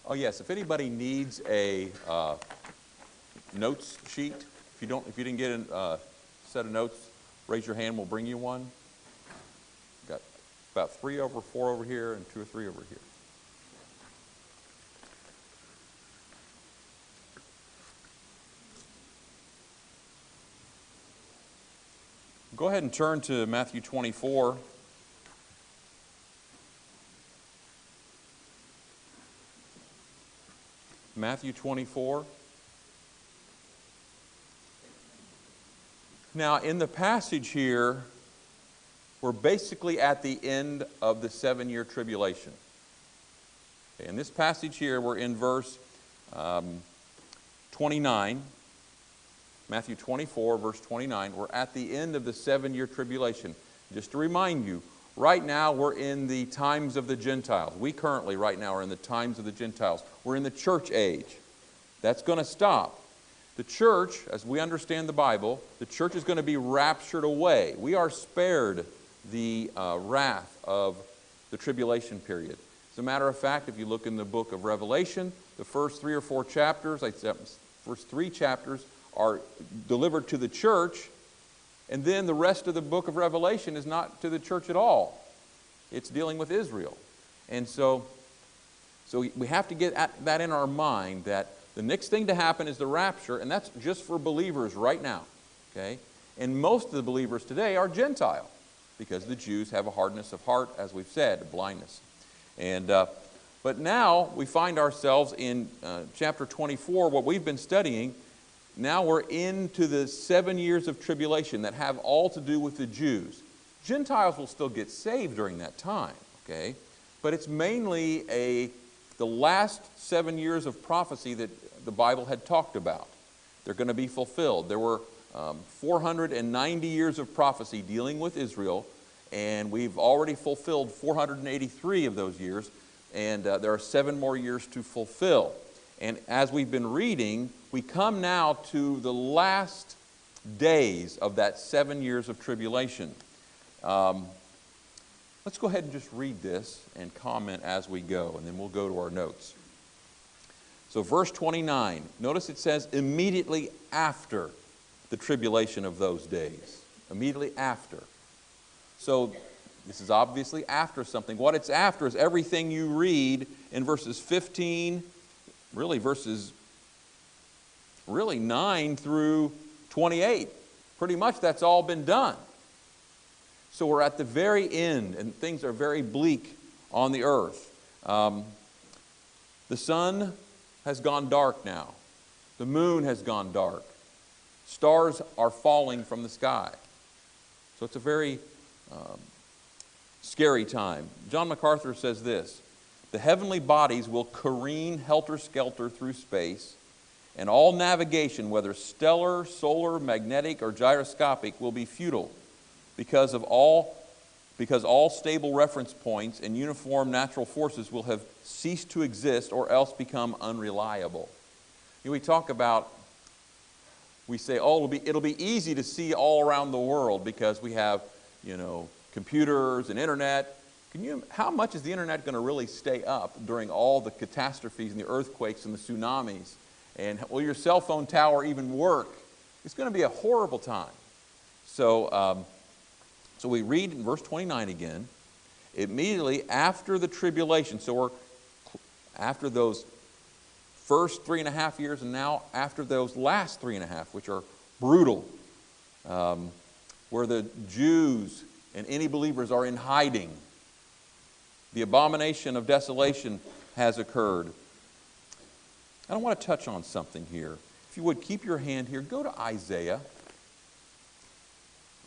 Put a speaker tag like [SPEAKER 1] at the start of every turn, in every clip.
[SPEAKER 1] Oh yes, if anybody needs a notes sheet, if you didn't get a set of notes, raise your hand. We'll bring you one. Got about 4 over here, and 2 or 3 over here. Go ahead and turn to Matthew 24. Matthew 24. Now, in the passage here, we're basically at the end of the 7-year tribulation. Okay, in this passage here, we're in verse 29. Matthew 24, verse 29. We're at the end of the 7-year tribulation. Just to remind you, right now we're in the times of the Gentiles. We currently, right now, are in the times of the Gentiles. We're in the church age. That's going to stop. The church, as we understand the Bible, the church is going to be raptured away. We are spared the wrath of the tribulation period. As a matter of fact, if you look in the book of Revelation, the first 3 or 4 chapters, first 3 chapters are delivered to the church, and then the rest of the book of Revelation is not to the church at all. It's dealing with Israel. And so we have to get that in our mind, that the next thing to happen is the rapture, and that's just for believers right now. Okay? And most of the believers today are Gentile, because the Jews have a hardness of heart, as we've said, a blindness. And but now we find ourselves in chapter 24, what we've been studying. Now we're into the 7 years of tribulation that have all to do with the Jews. Gentiles will still get saved during that time, okay? But it's mainly the last 7 years of prophecy that the Bible had talked about. They're going to be fulfilled. There were 490 years of prophecy dealing with Israel, and we've already fulfilled 483 of those years, and there are 7 more years to fulfill. And as we've been reading, we come now to the last days of that 7 years of tribulation. Let's go ahead and just read this and comment as we go, and then we'll go to our notes. So verse 29, notice it says, immediately after the tribulation of those days. Immediately after. So this is obviously after something. What it's after is everything you read in verses 15, verses 9 through 28. Pretty much that's all been done. So we're at the very end, and things are very bleak on the earth. The sun has gone dark now. The moon has gone dark. Stars are falling from the sky. So it's a very scary time. John MacArthur says this: the heavenly bodies will careen helter-skelter through space, and all navigation, whether stellar, solar, magnetic, or gyroscopic, will be futile because all stable reference points and uniform natural forces will have ceased to exist or else become unreliable. We talk about, we say, oh, it'll be easy to see all around the world because we have, computers and internet. How much is the internet going to really stay up during all the catastrophes and the earthquakes and the tsunamis? And will your cell phone tower even work? It's going to be a horrible time. So we read in verse 29 again, immediately after the tribulation. So we're after those first 3.5 years, and now after those last 3.5, which are brutal, where the Jews and any believers are in hiding. The abomination of desolation has occurred. I want to touch on something here. If you would, keep your hand here. Go to Isaiah.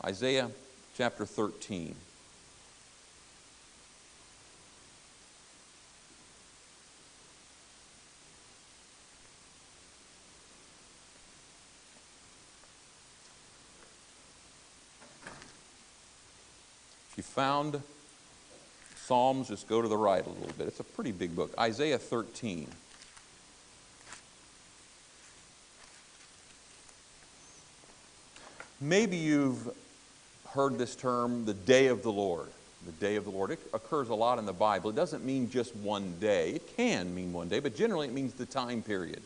[SPEAKER 1] Isaiah chapter 13. If you found Psalms, just go to the right a little bit. It's a pretty big book. Isaiah 13. Maybe you've heard this term, the day of the Lord. The day of the Lord. It occurs a lot in the Bible. It doesn't mean just one day. It can mean one day, but generally it means the time period.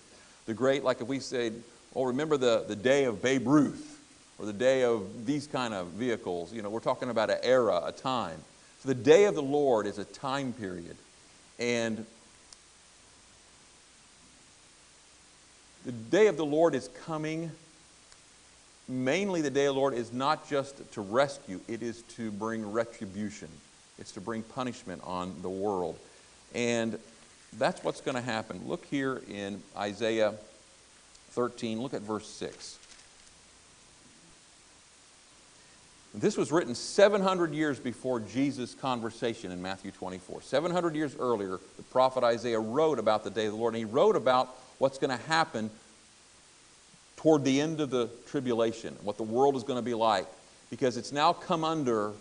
[SPEAKER 1] The great, like if we said, oh, remember the day of Babe Ruth, or the day of these kind of vehicles. We're talking about an era, a time. So the day of the Lord is a time period. And the day of the Lord is coming. Mainly the day of the Lord is not just to rescue, it is to bring retribution. It's to bring punishment on the world. And that's what's going to happen. Look here in Isaiah 13, look at verse 6. This was written 700 years before Jesus' conversation in Matthew 24. 700 years earlier, the prophet Isaiah wrote about the day of the Lord, and he wrote about what's going to happen toward the end of the tribulation, what the world is going to be like, because it's now come under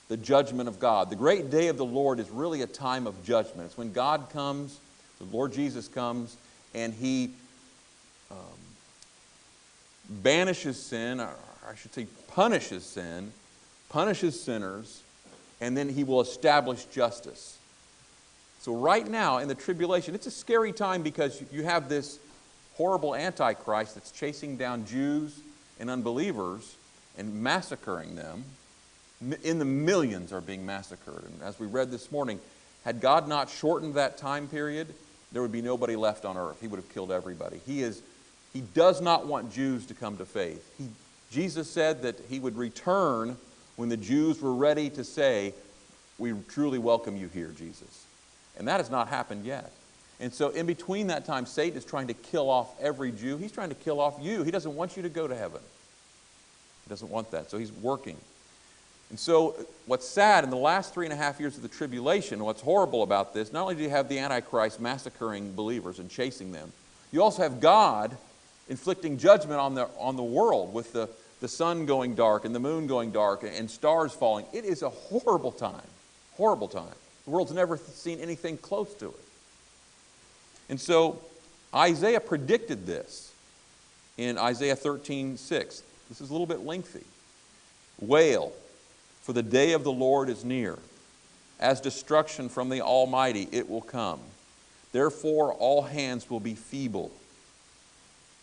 [SPEAKER 1] the judgment of God. The great day of the Lord is really a time of judgment. It's when God comes, the Lord Jesus comes, and He banishes sin, or I should say punishes sin, punishes sinners, and then He will establish justice. So right now in the tribulation, it's a scary time because you have this horrible Antichrist that's chasing down Jews and unbelievers and massacring them. In the millions are being massacred. And as we read this morning, had God not shortened that time period, there would be nobody left on earth. He would have killed everybody. He does not want Jews to come to faith. Jesus said that He would return when the Jews were ready to say, "We truly welcome you here, Jesus." And that has not happened yet. And so in between that time, Satan is trying to kill off every Jew. He's trying to kill off you. He doesn't want you to go to heaven. He doesn't want that. So he's working. And so what's sad, in the last 3.5 years of the tribulation, what's horrible about this, not only do you have the Antichrist massacring believers and chasing them, you also have God inflicting judgment on the world with the sun going dark and the moon going dark and stars falling. It is a horrible time. Horrible time. The world's never seen anything close to it. And so Isaiah predicted this in Isaiah 13:6. This is a little bit lengthy. Wail, for the day of the Lord is near. As destruction from the Almighty it will come. Therefore all hands will be feeble,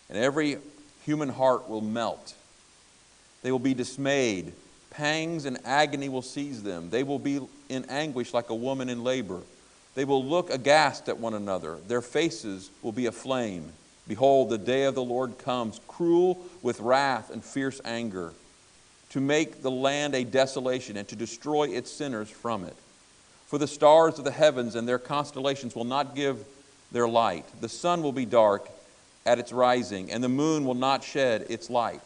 [SPEAKER 1] and every human heart will melt. They will be dismayed. Pangs and agony will seize them. They will be in anguish like a woman in labor. They will look aghast at one another. Their faces will be aflame. Behold, the day of the Lord comes, cruel with wrath and fierce anger, to make the land a desolation and to destroy its sinners from it. For the stars of the heavens and their constellations will not give their light. The sun will be dark at its rising, and the moon will not shed its light.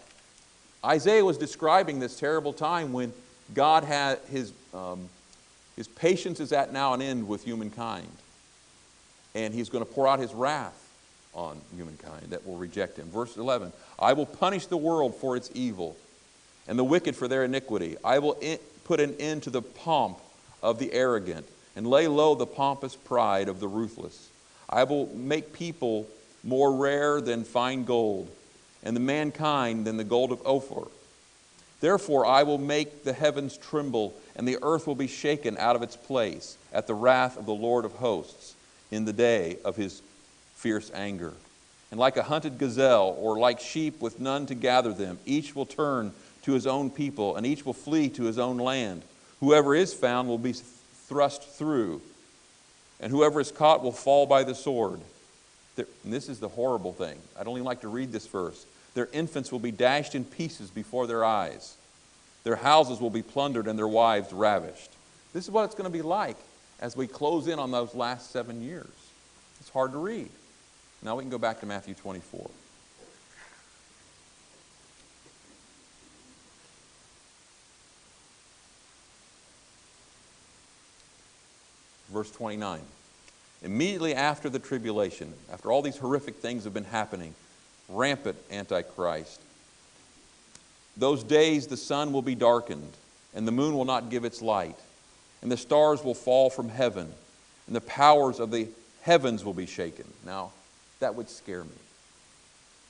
[SPEAKER 1] Isaiah was describing this terrible time when God had His patience is at now an end with humankind. And He's going to pour out His wrath on humankind that will reject Him. Verse 11, I will punish the world for its evil and the wicked for their iniquity. I will put an end to the pomp of the arrogant and lay low the pompous pride of the ruthless. I will make people more rare than fine gold, and the mankind than the gold of Ophir. Therefore I will make the heavens tremble, and the earth will be shaken out of its place at the wrath of the Lord of hosts in the day of His fierce anger. And like a hunted gazelle, or like sheep with none to gather them, each will turn to his own people, and each will flee to his own land. Whoever is found will be thrust through, and whoever is caught will fall by the sword. And this is the horrible thing. I don't even like to read this verse. Their infants will be dashed in pieces before their eyes. Their houses will be plundered and their wives ravished. This is what it's going to be like as we close in on those last 7 years. It's hard to read. Now we can go back to Matthew 24. Verse 29. Immediately after the tribulation, after all these horrific things have been happening, rampant Antichrist, those days the sun will be darkened, and the moon will not give its light, and the stars will fall from heaven, and the powers of the heavens will be shaken. Now, that would scare me.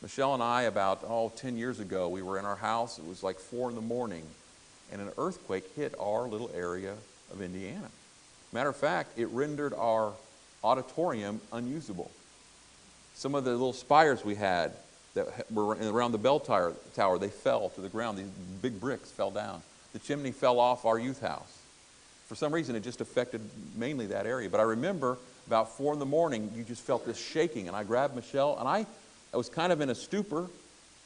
[SPEAKER 1] Michelle and I, about 10 years ago, we were in our house. It was like 4 in the morning, and an earthquake hit our little area of Indiana. Matter of fact, it rendered our auditorium unusable. Some of the little spires we had that were around the bell tower, they fell to the ground. These big bricks fell down. The chimney fell off our youth house. For some reason, it just affected mainly that area. But I remember about 4 in the morning, you just felt this shaking. And I grabbed Michelle, and I was kind of in a stupor.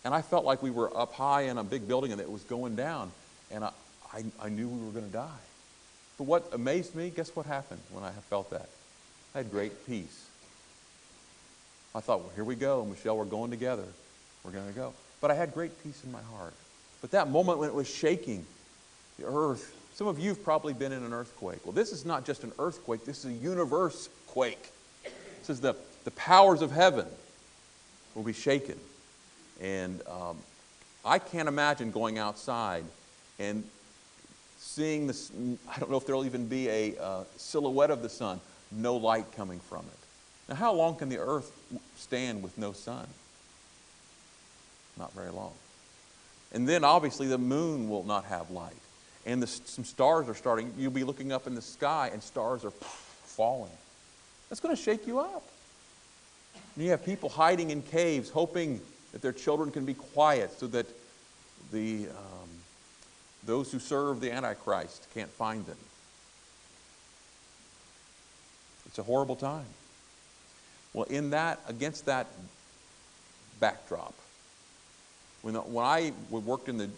[SPEAKER 1] And I felt like we were up high in a big building and it was going down. And I knew we were going to die. But what amazed me, guess what happened when I felt that? I had great peace. I thought, well, here we go, Michelle, we're going together. We're going to go. But I had great peace in my heart. But that moment when it was shaking, the earth, some of you have probably been in an earthquake. Well, this is not just an earthquake, this is a universe quake. This is the powers of heaven will be shaken. And I can't imagine going outside and seeing this. I don't know if there'll even be a silhouette of the sun, no light coming from it. Now, how long can the earth stand with no sun? Not very long. And then obviously the moon will not have light. And some stars are starting. You'll be looking up in the sky and stars are falling. That's going to shake you up. And you have people hiding in caves hoping that their children can be quiet so that those who serve the Antichrist can't find them. It's a horrible time. Well, against that backdrop, when I worked in the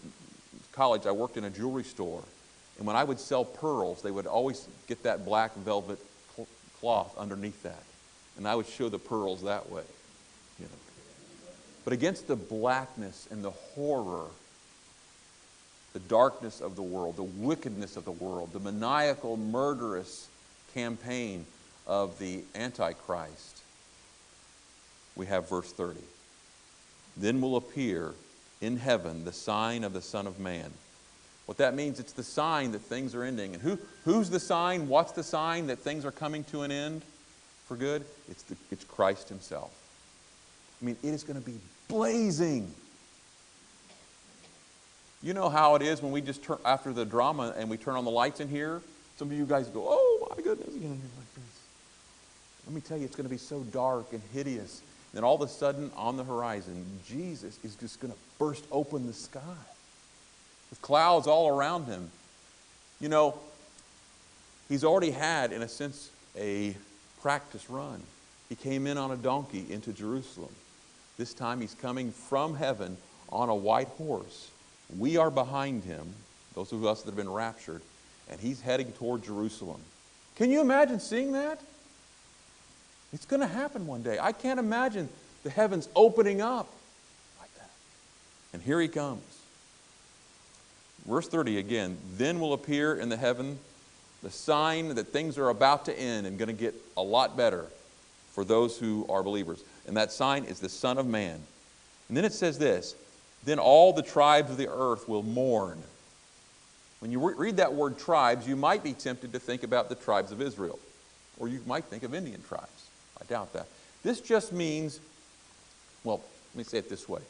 [SPEAKER 1] college, I worked in a jewelry store, and when I would sell pearls, they would always get that black velvet cloth underneath that, and I would show the pearls that way. You know. But against the blackness and the horror, the darkness of the world, the wickedness of the world, the maniacal, murderous campaign of the Antichrist, we have verse 30. Then will appear in heaven the sign of the Son of Man. What that means, it's the sign that things are ending. And who's the sign? What's the sign that things are coming to an end for good? It's Christ himself. I mean, it is going to be blazing. You know how it is when we just turn after the drama and we turn on the lights in here? Some of you guys go, oh my goodness, you know, like this. Let me tell you, it's going to be so dark and hideous. And then all of a sudden, on the horizon, Jesus is just going to burst open the sky with clouds all around him. You know, he's already had, in a sense, a practice run. He came in on a donkey into Jerusalem. This time he's coming from heaven on a white horse. We are behind him, those of us that have been raptured, and he's heading toward Jerusalem. Can you imagine seeing that? It's going to happen one day. I can't imagine the heavens opening up like that. And here he comes. Verse 30 again, then will appear in the heaven the sign that things are about to end and going to get a lot better for those who are believers. And that sign is the Son of Man. And then it says this, then all the tribes of the earth will mourn. When you read that word tribes, you might be tempted to think about the tribes of Israel. Or you might think of Indian tribes. I doubt that. This just means, well, let me say it this way.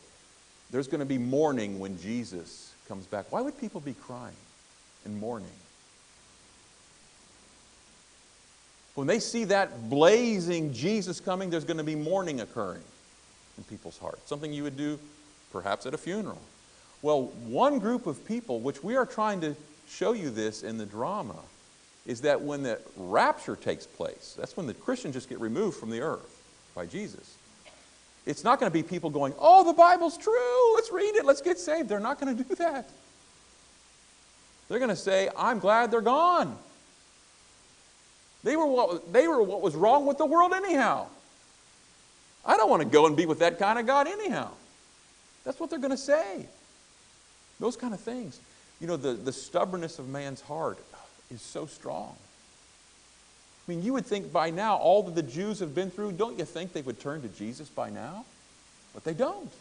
[SPEAKER 1] There's going to be mourning when Jesus comes back. Why would people be crying and mourning? When they see that blazing Jesus coming, there's going to be mourning occurring in people's hearts. Something you would do perhaps at a funeral. Well, one group of people, which we are trying to show you this in the drama, is that when the rapture takes place, that's when the Christians just get removed from the earth by Jesus. It's not going to be people going, oh, the Bible's true, let's read it, let's get saved. They're not going to do that. They're going to say, I'm glad they're gone. They were what was wrong with the world anyhow. I don't want to go and be with that kind of God anyhow. That's what they're going to say. Those kind of things. You know, the stubbornness of man's heart is so strong. I mean, you would think by now, all that the Jews have been through, don't you think they would turn to Jesus by now? But they don't.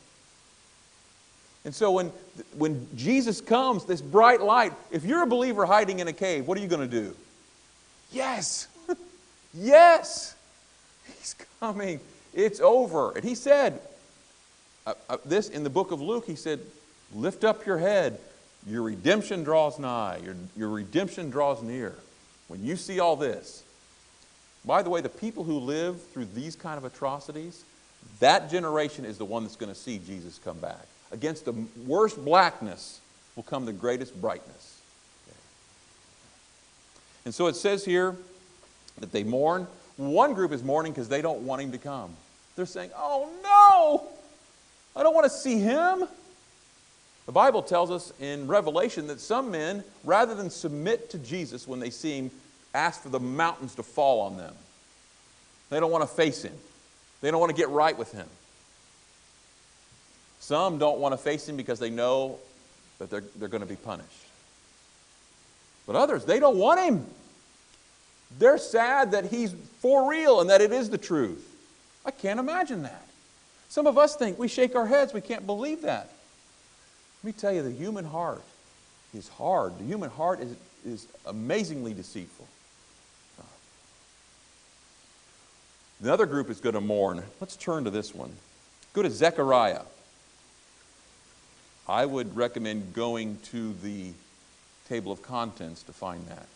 [SPEAKER 1] And so when Jesus comes, this bright light, if you're a believer hiding in a cave, what are you going to do? Yes! Yes! He's coming. It's over. And he said, this in the book of Luke, he said, lift up your head. Your redemption draws nigh. Your redemption draws near. when you see all this, by the way, the people who live through these kind of atrocities, that generation is the one that's going to see Jesus come back. Against the worst blackness will come the greatest brightness. And so it says here that they mourn. One group is mourning because they don't want him to come. They're saying, oh no, I don't want to see him. The Bible tells us in Revelation that some men, rather than submit to Jesus when they see him, ask for the mountains to fall on them. They don't want to face him. They don't want to get right with him. Some don't want to face him because they know that they're going to be punished. But others, they don't want him. They're sad that he's for real and that it is the truth. I can't imagine that. Some of us think, we shake our heads, we can't believe that. Let me tell you, the human heart is hard. The human heart is amazingly deceitful. The other group is going to mourn. Let's turn to this one. Go to Zechariah. I would recommend going to the table of contents to find that.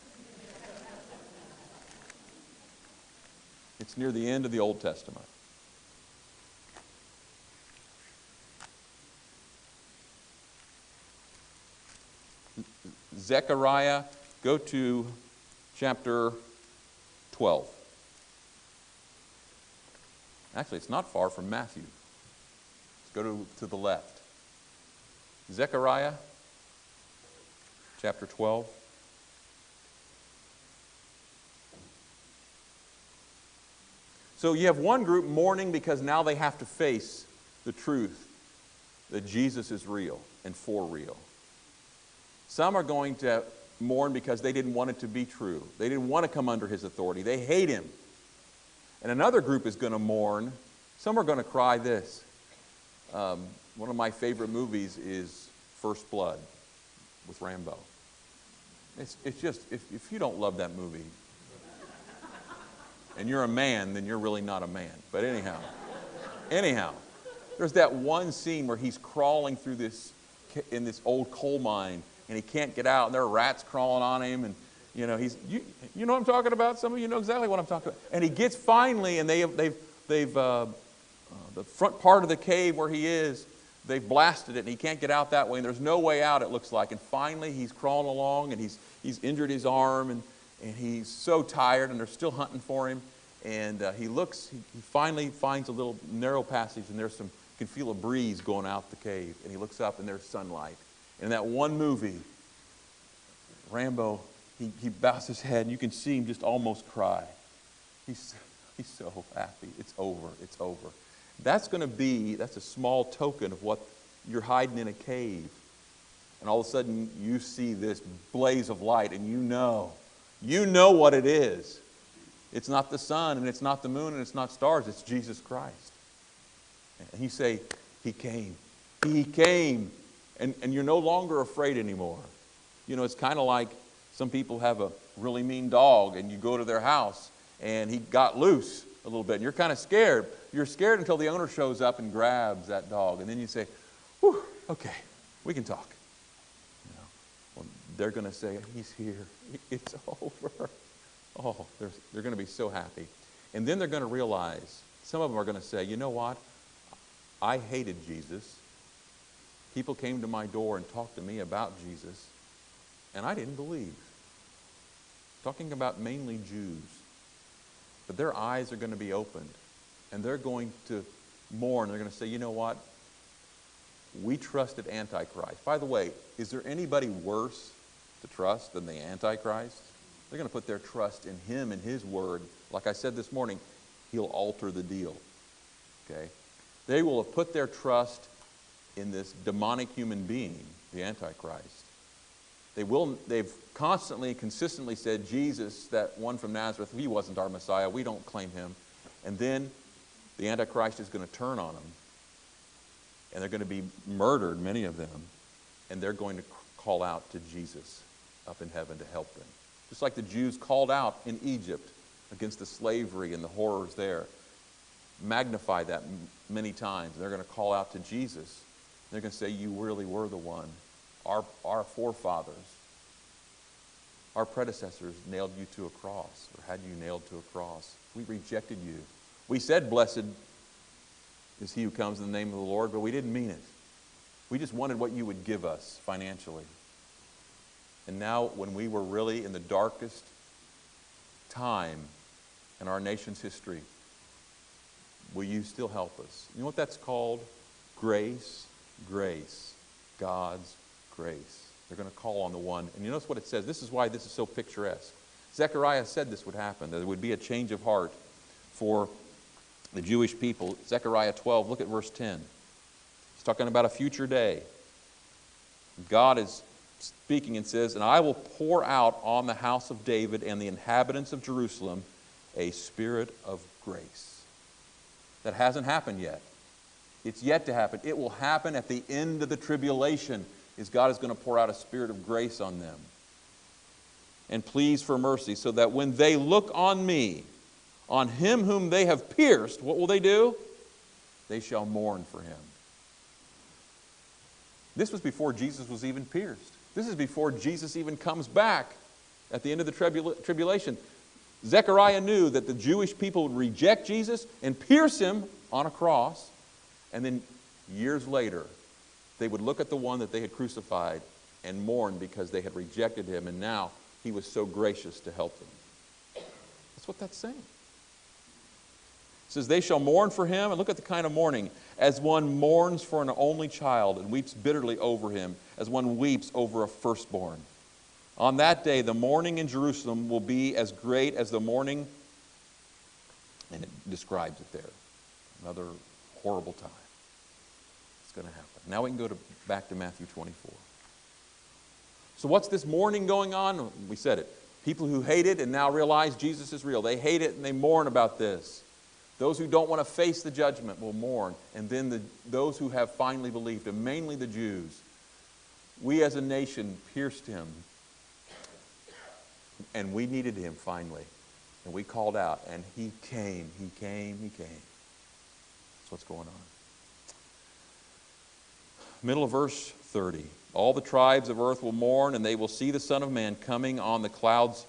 [SPEAKER 1] It's near the end of the Old Testament. Zechariah, go to chapter 12. Actually, it's not far from Matthew. Let's go to the left. Zechariah, chapter 12. So you have one group mourning because now they have to face the truth that Jesus is real and for real. Some are going to mourn because they didn't want it to be true. They didn't want to come under his authority. They hate him. And another group is going to mourn. Some are going to cry this. One of my favorite movies is First Blood with Rambo. It's just, if you don't love that movie, and you're a man, then you're really not a man. But anyhow, there's that one scene where he's crawling through in this old coal mine, and he can't get out, and there are rats crawling on him, and you know you know what I'm talking about. Some of you know exactly what I'm talking about. And he gets finally, and they've the front part of the cave where he is, they've blasted it, and he can't get out that way, and there's no way out, it looks like. And finally, he's crawling along, and he's injured his arm, and he's so tired, and they're still hunting for him. And he finally finds a little narrow passage, and you can feel a breeze going out the cave. And he looks up, and there's sunlight. And in that one movie, Rambo, he bows his head, and you can see him just almost cry. He's so happy. It's over. It's over. That's a small token of what you're hiding in a cave. And all of a sudden, you see this blaze of light, and you know what it is. It's not the sun, and it's not the moon, and it's not stars. It's Jesus Christ. And you say, He came. He came. And you're no longer afraid anymore. You know, it's kind of like some people have a really mean dog, and you go to their house, and he got loose a little bit, and you're kind of scared. You're scared until the owner shows up and grabs that dog, and then you say, whew, okay, we can talk. Well, they're going to say, He's here. It's over. Oh, they're going to be so happy. And then they're going to realize, some of them are going to say, you know what? I hated Jesus. People came to my door and talked to me about Jesus, and I didn't believe. Talking about mainly Jews. But their eyes are going to be opened, and they're going to mourn. They're going to say, you know what? We trusted Antichrist. By the way, is there anybody worse to trust than the Antichrist? They're going to put their trust in him and his word. Like I said this morning, he'll alter the deal. Okay? They will have put their trust in this demonic human being, the Antichrist. They've constantly, consistently said, Jesus, that one from Nazareth, he wasn't our Messiah. We don't claim him. And then the Antichrist is going to turn on them. And they're going to be murdered, many of them. And they're going to call out to Jesus up in heaven to help them. Just like the Jews called out in Egypt against the slavery and the horrors there. Magnify that many times. They're going to call out to Jesus. They're going to say, you really were the one. Our forefathers. our predecessors nailed you to a cross, or had you nailed to a cross. We rejected you. We said, blessed is he who comes in the name of the Lord, but we didn't mean it. We just wanted what you would give us financially. And now, when we were really in the darkest time in our nation's history, will you still help us? You know what that's called? Grace, grace, God's grace. They're going to call on the one. And you notice what it says. This is why this is so picturesque. Zechariah said this would happen, that there would be a change of heart for the Jewish people. Zechariah 12, look at verse 10. He's talking about a future day. God is speaking and says, and I will pour out on the house of David and the inhabitants of Jerusalem a spirit of grace. That hasn't happened yet. It's yet to happen. It will happen at the end of the tribulation. God is going to pour out a spirit of grace on them. And pleas for mercy, so that when they look on me, on him whom they have pierced, what will they do? They shall mourn for him. This was before Jesus was even pierced. This is before Jesus even comes back at the end of the tribulation. Zechariah knew that the Jewish people would reject Jesus and pierce him on a cross, and then years later, they would look at the one that they had crucified and mourn because they had rejected him, and now he was so gracious to help them. That's what that's saying. It says, they shall mourn for him, and look at the kind of mourning. As one mourns for an only child and weeps bitterly over him, as one weeps over a firstborn. On that day, the mourning in Jerusalem will be as great as the mourning, and it describes it there. Another horrible time. It's going to happen. Now we can go back to Matthew 24. So what's this mourning going on? We said it. People who hate it and now realize Jesus is real. They hate it and they mourn about this. Those who don't want to face the judgment will mourn. And then those who have finally believed, and mainly the Jews. We as a nation pierced him. And we needed him finally. And we called out. And he came, he came, he came. That's what's going on. Middle of verse 30. All the tribes of earth will mourn, and they will see the Son of Man coming on the clouds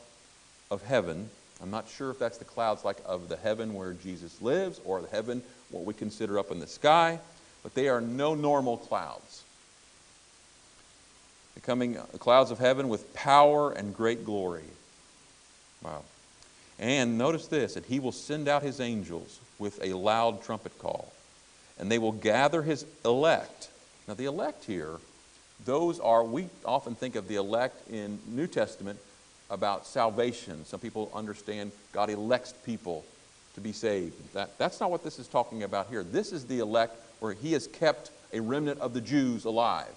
[SPEAKER 1] of heaven. I'm not sure if that's the clouds like of the heaven where Jesus lives, or the heaven what we consider up in the sky, but they are no normal clouds. The coming clouds of heaven with power and great glory. Wow. And notice this, that he will send out his angels with a loud trumpet call, and they will gather his elect. Now the elect here, we often think of the elect in New Testament about salvation. Some people understand God elects people to be saved. That's not what this is talking about here. This is the elect where he has kept a remnant of the Jews alive.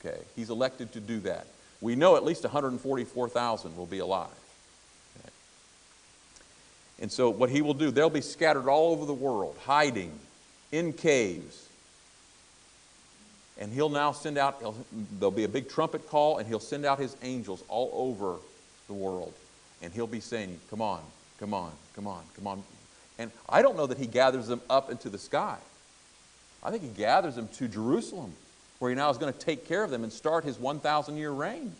[SPEAKER 1] Okay, he's elected to do that. We know at least 144,000 will be alive. Okay. And so what he will do, they'll be scattered all over the world, hiding in caves. And he'll now send out, there'll be a big trumpet call, and he'll send out his angels all over the world. And he'll be saying, come on, come on, come on, come on. And I don't know that he gathers them up into the sky. I think he gathers them to Jerusalem, where he now is going to take care of them and start his 1,000-year reign.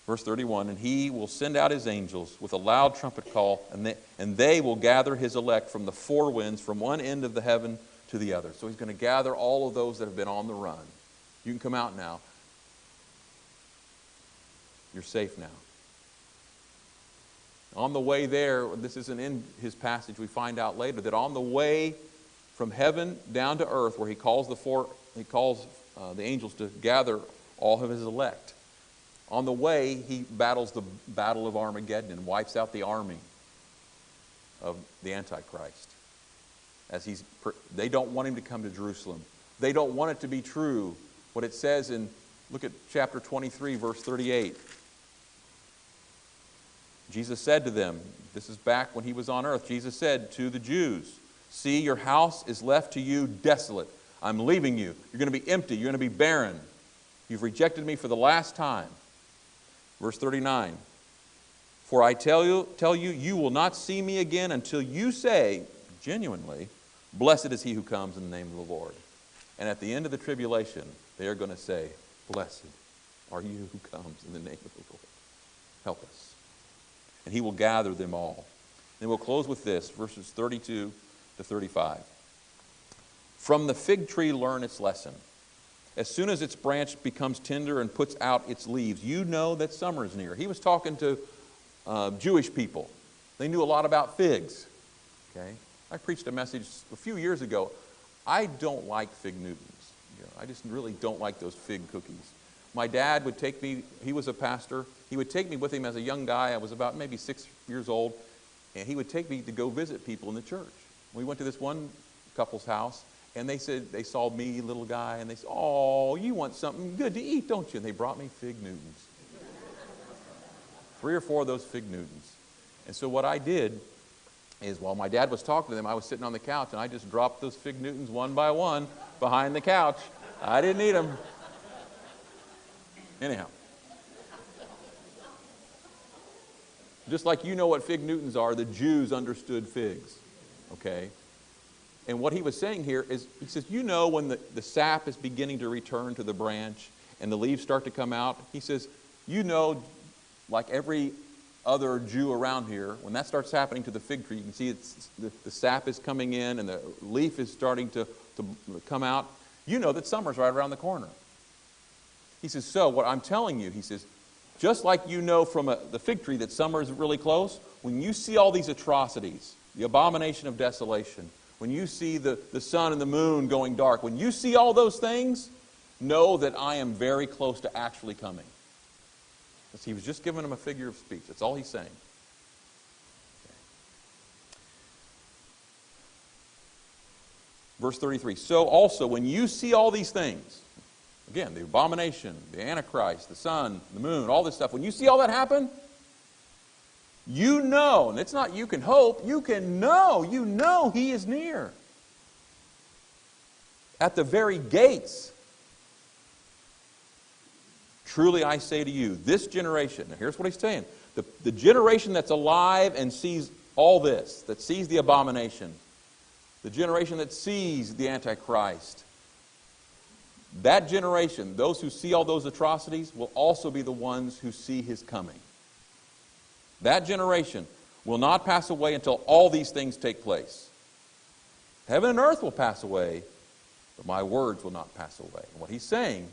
[SPEAKER 1] Verse 31, and he will send out his angels with a loud trumpet call, and they will gather his elect from the four winds, from one end of the heaven to the other. So he's going to gather all of those that have been on the run. You can come out now. You're safe now. On the way there, this isn't in his passage, we find out later that on the way from heaven down to earth, where he calls the angels to gather all of his elect. On the way, he battles the battle of Armageddon and wipes out the army of the Antichrist. They don't want him to come to Jerusalem. They don't want it to be true. What it says in, look at chapter 23, verse 38. Jesus said to them, this is back when he was on earth, Jesus said to the Jews, see, your house is left to you desolate. I'm leaving you. You're going to be empty. You're going to be barren. You've rejected me for the last time. Verse 39, for I tell you, you will not see me again until you say, genuinely, blessed is he who comes in the name of the Lord. And at the end of the tribulation, they are going to say, blessed are you who comes in the name of the Lord. Help us. And he will gather them all. And we'll close with this, verses 32 to 35. From the fig tree learn its lesson. As soon as its branch becomes tender and puts out its leaves, you know that summer is near. He was talking to Jewish people. They knew a lot about figs. Okay? I preached a message a few years ago. I don't like fig Newtons. I just really don't like those fig cookies. My dad would take me, he was a pastor, he would take me with him as a young guy. I was about maybe 6 years old, and he would take me to go visit people in the church. We went to this one couple's house, and they said, they saw me, little guy, and they said, oh, you want something good to eat, don't you? And they brought me fig Newtons. 3 or 4 of those fig Newtons. And so what I did is while my dad was talking to them, I was sitting on the couch, and I just dropped those fig Newtons one by one behind the couch. I didn't eat them. Anyhow. Just like you know what fig Newtons are, the Jews understood figs. Okay? And what he was saying here is, he says, you know when the sap is beginning to return to the branch and the leaves start to come out, he says, you know, like every other Jew around here, when that starts happening to the fig tree, you can see the sap is coming in and the leaf is starting to come out. You know that summer's right around the corner. He says, so what I'm telling you, he says, just like you know from the fig tree that summer is really close, when you see all these atrocities, the abomination of desolation, when you see the sun and the moon going dark, when you see all those things, know that I am very close to actually coming. Because he was just giving them a figure of speech. That's all he's saying. Okay. Verse 33, so also when you see all these things, again, the abomination, the Antichrist, the sun, the moon, all this stuff, when you see all that happen, you know, and it's not you can hope, you know he is near. At the very gates. Truly I say to you, this generation, now here's what he's saying, the generation that's alive and sees all this, that sees the abomination, the generation that sees the Antichrist, that generation, those who see all those atrocities, will also be the ones who see his coming. That generation will not pass away until all these things take place. Heaven and earth will pass away, but my words will not pass away. And what he's saying,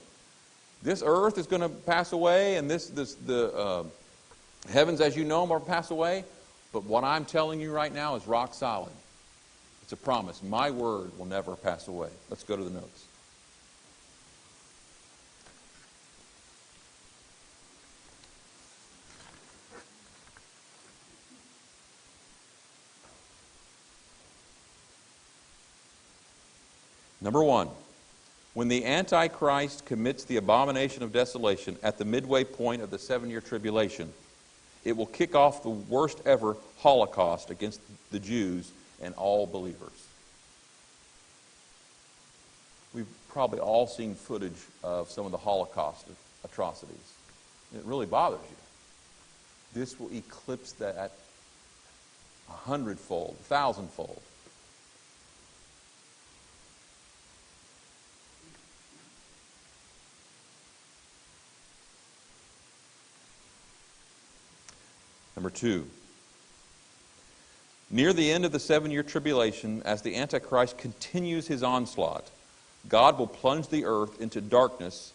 [SPEAKER 1] this earth is going to pass away, and the heavens as you know them will pass away, but what I'm telling you right now is rock solid. It's a promise. My word will never pass away. Let's go to the notes. Number 1, when the Antichrist commits the abomination of desolation at the midway point of the 7-year tribulation, it will kick off the worst ever Holocaust against the Jews and all believers. We've probably all seen footage of some of the Holocaust atrocities. It really bothers you. This will eclipse that 100-fold, 1,000-fold. Number 2, near the end of the 7-year tribulation, as the Antichrist continues his onslaught, God will plunge the earth into darkness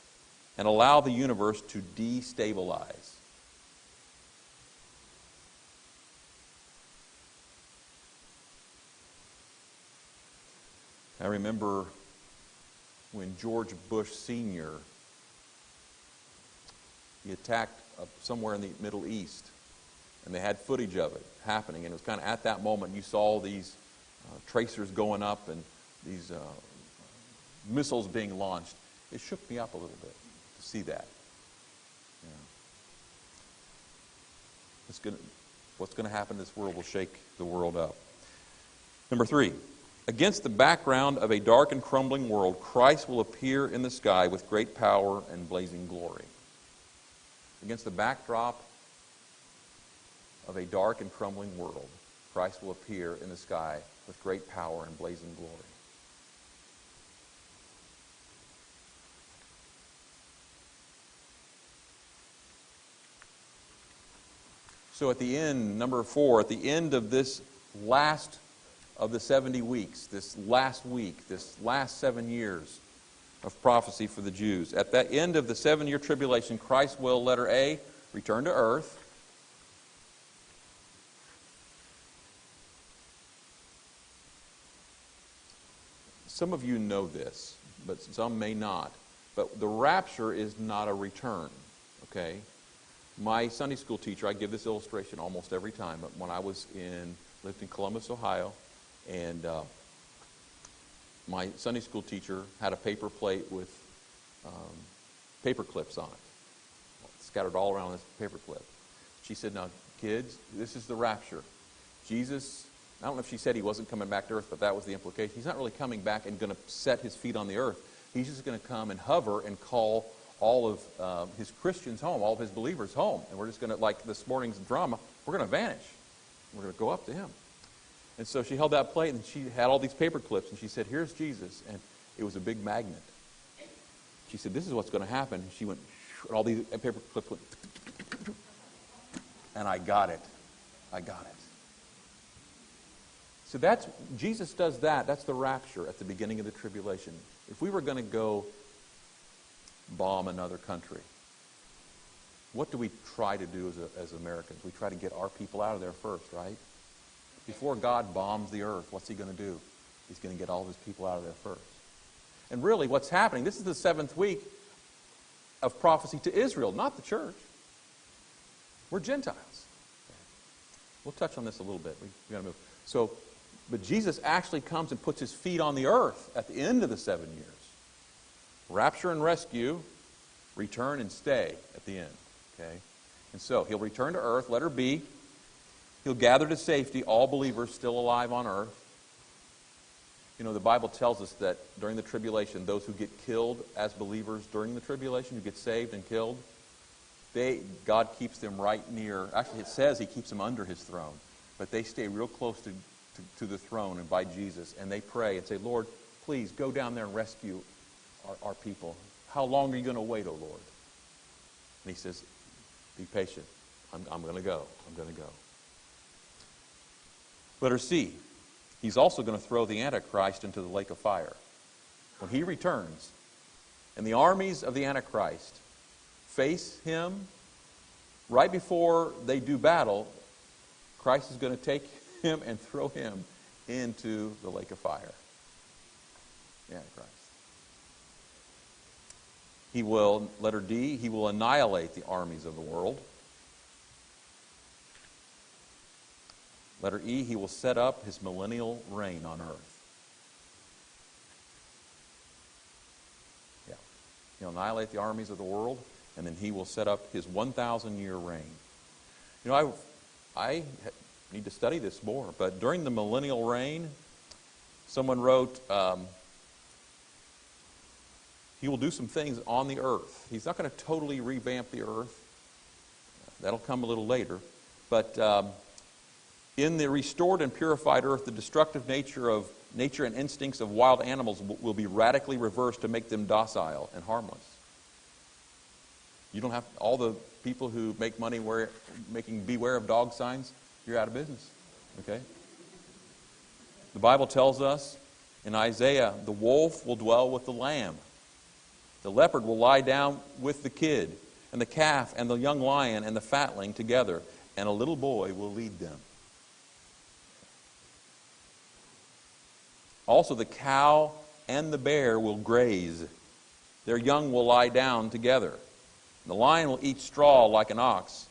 [SPEAKER 1] and allow the universe to destabilize. I remember when George Bush Sr. he attacked somewhere in the Middle East. And they had footage of it happening. And it was kind of at that moment you saw these tracers going up and these missiles being launched. It shook me up a little bit to see that. Yeah. What's going to happen in this world will shake the world up. Number 3, against the background of a dark and crumbling world, Christ will appear in the sky with great power and blazing glory. Against the backdrop of a dark and crumbling world, Christ will appear in the sky with great power and blazing glory. So at the end, number 4, at the end of this last of the 70 weeks, this last week, this last 7 years of prophecy for the Jews, at the end of the 7-year tribulation, Christ will, letter A, return to earth. Some of you know this, but some may not. But the rapture is not a return, okay? My Sunday school teacher, I give this illustration almost every time, but when I lived in Columbus, Ohio, and my Sunday school teacher had a paper plate with paper clips on it, scattered all around this paper clip. She said, now, kids, this is the rapture. Jesus, I don't know if she said he wasn't coming back to earth, but that was the implication. He's not really coming back and going to set his feet on the earth. He's just going to come and hover and call all of his Christians home, all of his believers home. And we're just going to, like this morning's drama, we're going to vanish. We're going to go up to him. And so she held that plate, and she had all these paper clips, and she said, here's Jesus. And it was a big magnet. She said, this is what's going to happen. And she went, and all these paper clips went, and I got it. I got it. So Jesus does that. That's the rapture at the beginning of the tribulation. If we were going to go bomb another country, what do we try to do as Americans? We try to get our people out of there first, right? Before God bombs the earth, what's he going to do? He's going to get all of his people out of there first. And really, what's happening, this is the 7th week of prophecy to Israel, not the church. We're Gentiles. We'll touch on this a little bit. We've got to move. But Jesus actually comes and puts his feet on the earth at the end of the 7 years. Rapture and rescue, return and stay at the end. Okay? And so he'll return to earth, letter B. He'll gather to safety all believers still alive on earth. You know, the Bible tells us that during the tribulation, those who get killed as believers during the tribulation, who get saved and killed, God keeps them right near. Actually, it says he keeps them under his throne. But they stay real close to the throne and by Jesus. And they pray and say, Lord, please go down there and rescue our people. How long are you going to wait, O Lord? And he says, be patient. I'm going to go. I'm going to go. Letter C. He's also going to throw the Antichrist into the lake of fire. When he returns, and the armies of the Antichrist face him, right before they do battle, Christ is going to take him and throw him into the lake of fire. The Antichrist. He will, letter D, he will annihilate the armies of the world. Letter E, he will set up his millennial reign on earth. Yeah. He'll annihilate the armies of the world, and then he will set up his 1,000-year reign. You know, I need to study this more, but during the millennial reign, someone wrote, he will do some things on the earth. He's not going to totally revamp the earth. That'll come a little later. But in the restored and purified earth, the destructive nature and instincts of wild animals will be radically reversed to make them docile and harmless. You don't have all the people who make money making beware of dog signs, you're out of business. Okay? The Bible tells us in Isaiah, the wolf will dwell with the lamb. The leopard will lie down with the kid, and the calf and the young lion and the fatling together, and a little boy will lead them. Also, the cow and the bear will graze. Their young will lie down together. The lion will eat straw like an ox.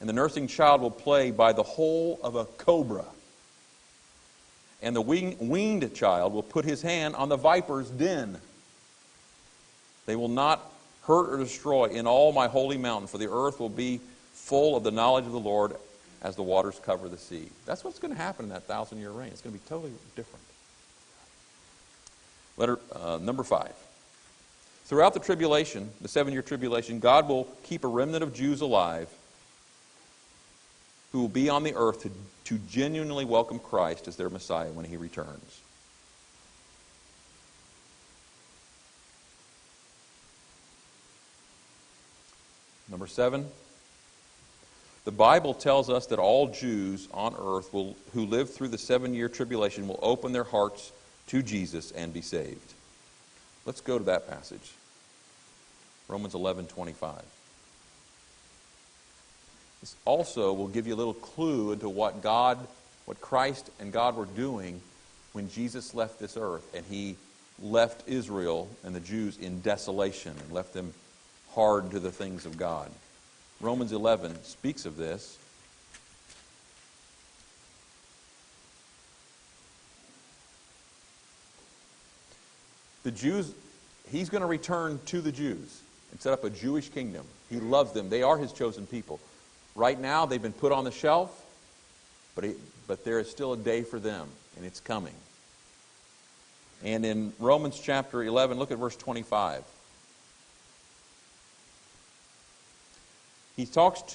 [SPEAKER 1] And the nursing child will play by the hole of a cobra. And the weaned child will put his hand on the viper's den. They will not hurt or destroy in all my holy mountain, for the earth will be full of the knowledge of the Lord as the waters cover the sea. That's what's going to happen in that 1,000-year reign. It's going to be totally different. Number 5. Throughout the tribulation, the 7-year tribulation, God will keep a remnant of Jews alive who will be on the earth to genuinely welcome Christ as their Messiah when he returns. Number 7. The Bible tells us that all Jews on earth who live through the 7-year tribulation will open their hearts to Jesus and be saved. Let's go to that passage. Romans 11:25. This also will give you a little clue into what Christ and God were doing when Jesus left this earth, and he left Israel and the Jews in desolation and left them hard to the things of God. Romans 11 speaks of this. The Jews, he's going to return to the Jews and set up a Jewish kingdom. He loves them. They are his chosen people. Right now, they've been put on the shelf, but there is still a day for them, and it's coming. And in Romans chapter 11, look at verse 25. He's talking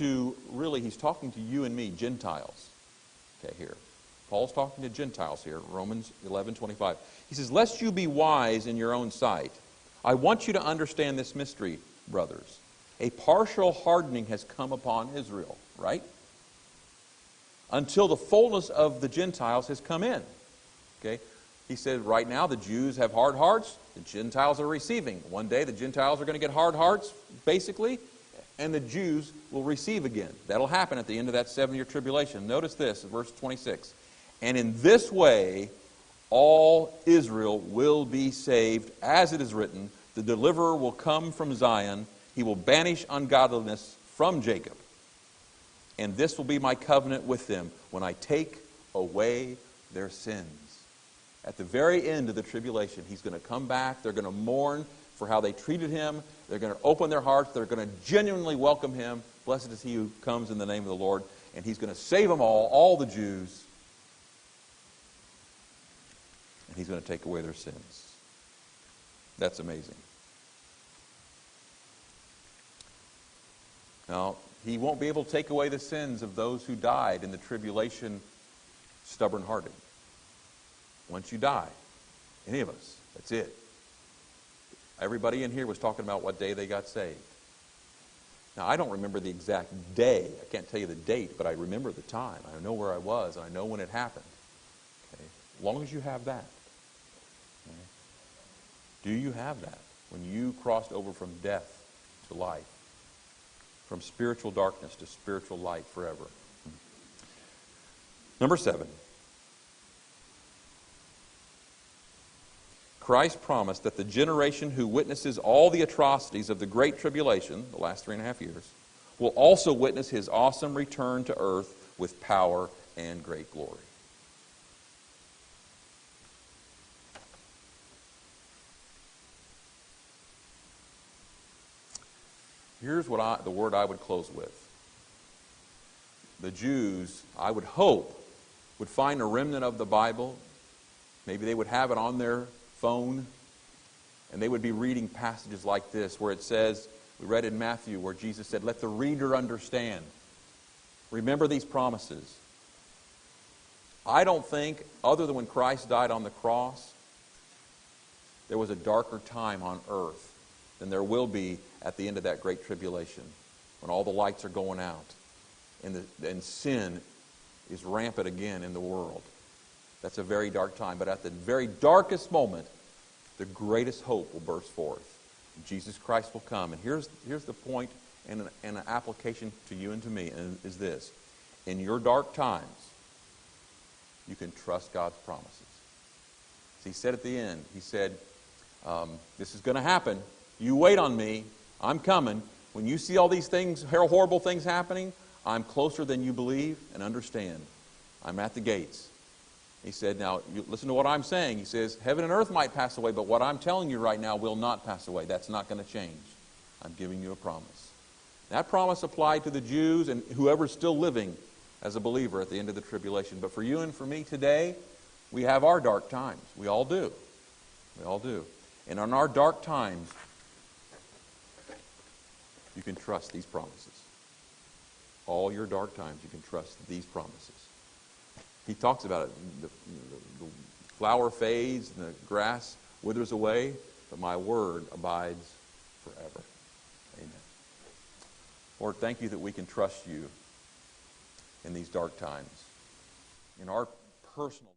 [SPEAKER 1] to you and me, Gentiles. Okay, here. Paul's talking to Gentiles here, Romans 11:25. He says, "Lest you be wise in your own sight, I want you to understand this mystery, brothers. A partial hardening has come upon Israel," right? "Until the fullness of the Gentiles has come in." Okay? He said, right now the Jews have hard hearts, the Gentiles are receiving. One day the Gentiles are going to get hard hearts, basically, and the Jews will receive again. That'll happen at the end of that 7-year tribulation. Notice this, in verse 26. "And in this way all Israel will be saved, as it is written, the deliverer will come from Zion, he will banish ungodliness from Jacob. And this will be my covenant with them when I take away their sins." At the very end of the tribulation, he's going to come back. They're going to mourn for how they treated him. They're going to open their hearts. They're going to genuinely welcome him. Blessed is he who comes in the name of the Lord. And he's going to save them all the Jews. And he's going to take away their sins. That's amazing. Now, he won't be able to take away the sins of those who died in the tribulation stubborn-hearted. Once you die, any of us, that's it. Everybody in here was talking about what day they got saved. Now, I don't remember the exact day. I can't tell you the date, but I remember the time. I know where I was, and I know when it happened. Okay? As long as you have that. Okay? Do you have that? When you crossed over from death to life, from spiritual darkness to spiritual light forever. Number 7. Christ promised that the generation who witnesses all the atrocities of the Great Tribulation, the last 3.5 years, will also witness his awesome return to earth with power and great glory. Here's the word I would close with. The Jews, I would hope, would find a remnant of the Bible. Maybe they would have it on their phone, and they would be reading passages like this where it says, we read in Matthew where Jesus said, "Let the reader understand." Remember these promises. I don't think, other than when Christ died on the cross, there was a darker time on earth than there will be at the end of that great tribulation, when all the lights are going out and sin is rampant again in the world. That's a very dark time. But at the very darkest moment, the greatest hope will burst forth. Jesus Christ will come. And here's the point and an application to you and to me, and is this. In your dark times, you can trust God's promises. So he said at the end, he said, this is going to happen. You wait on me. I'm coming. When you see all these things, horrible things happening, I'm closer than you believe and understand. I'm at the gates. He said, now, you listen to what I'm saying. He says, heaven and earth might pass away, but what I'm telling you right now will not pass away. That's not going to change. I'm giving you a promise. That promise applied to the Jews and whoever's still living as a believer at the end of the tribulation. But for you and for me today, we have our dark times. We all do. We all do. And in our dark times, you can trust these promises. All your dark times, you can trust these promises. He talks about it. The flower fades and the grass withers away, but my word abides forever. Amen. Lord, thank you that we can trust you in these dark times. In our personal